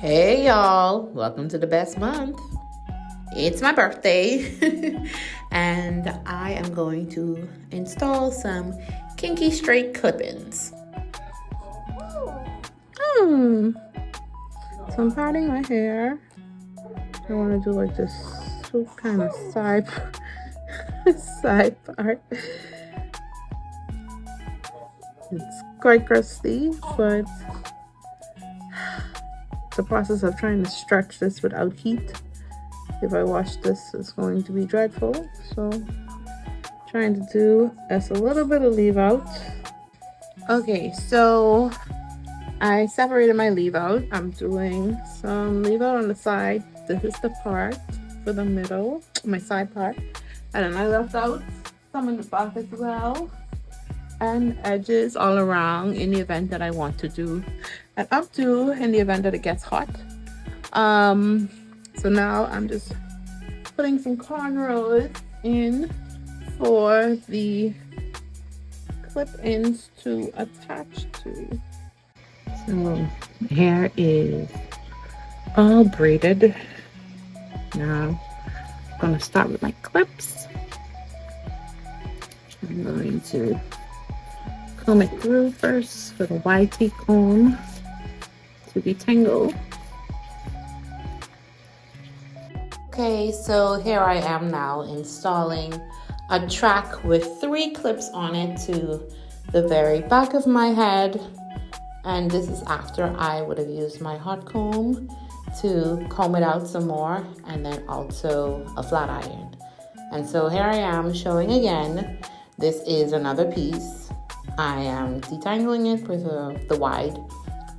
Hey y'all, welcome to the best month. It's my birthday and I am going to install some Kinky straight clip-ins. So I'm parting my hair. I want to do like this kind of side part. It's quite crusty, but the process of trying to stretch this without heat, if I wash this, is going to be dreadful. So trying to do as a little bit of leave out. Okay, so I separated my leave out. I'm doing some leave out on the side. This is the part for the middle, my side part, and then I left out some in the back as well, and edges all around in the event that I want to do an updo in the event that it gets hot. So now I'm just putting some cornrows in for the clip-ins to attach to. So hair is all braided. Now I'm gonna start with my clips. I'm going to comb it through first with a YT comb to detangle. Okay, so here I am now installing a track with 3 clips on it to the very back of my head. And this is after I would have used my hot comb to comb it out some more, and then also a flat iron. And so here I am showing again. This is another piece. I am detangling it with the wide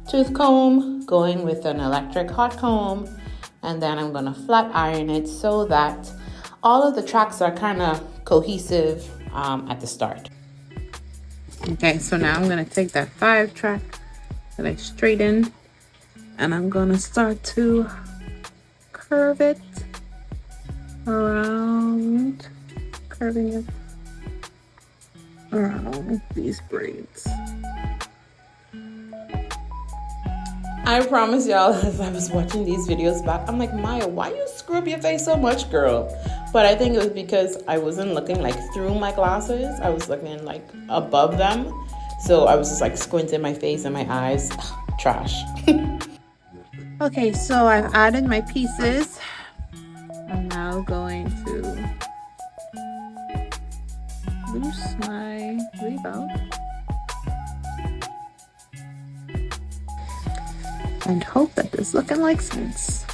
tooth comb, going with an electric hot comb, and then I'm gonna flat iron it so that all of the tracks are kind of cohesive at the start. Okay, so now I'm gonna take that 5 track that I straightened, and I'm gonna start to curve it around, curving it around these braids. I promise y'all, as I was watching these videos back, I'm like, Maya, why you screw up your face so much, girl? But I think it was because I wasn't looking like through my glasses. I was looking like above them. So I was just like squinting my face and my eyes. Trash. Okay, so I've added my pieces. I'm now going to loose my leave out and hope that this is looking like sense.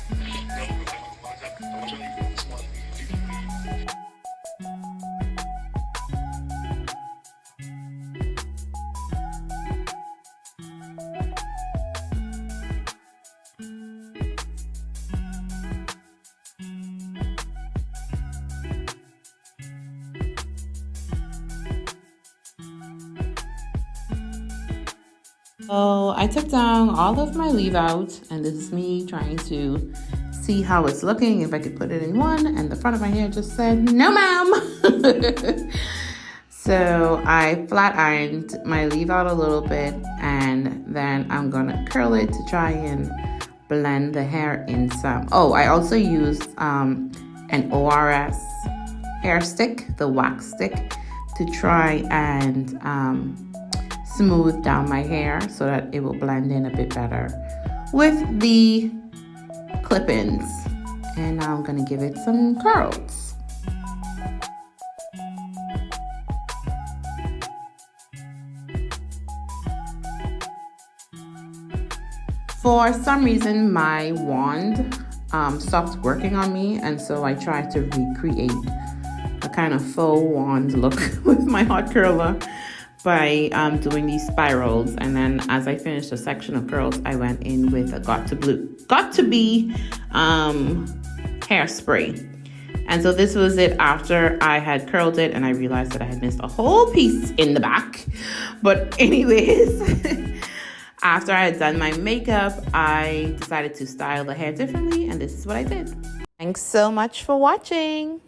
So I took down all of my leave out, and this is me trying to see how it's looking, if I could put it in one, and the front of my hair just said, no ma'am. So I flat ironed my leave out a little bit, and then I'm gonna curl it to try and blend the hair in some. Oh, I also used an ORS hair stick, the wax stick, to try and smooth down my hair so that it will blend in a bit better with the clip-ins. And now I'm gonna give it some curls. For some reason, my wand stopped working on me, and so I tried to recreate a kind of faux wand look with my hot curler by doing these spirals. And then as I finished a section of curls, I went in with a Got to Be hairspray. And so this was it after I had curled it, and I realized that I had missed a whole piece in the back. But anyways, after I had done my makeup, I decided to style the hair differently, and this is what I did. Thanks so much for watching.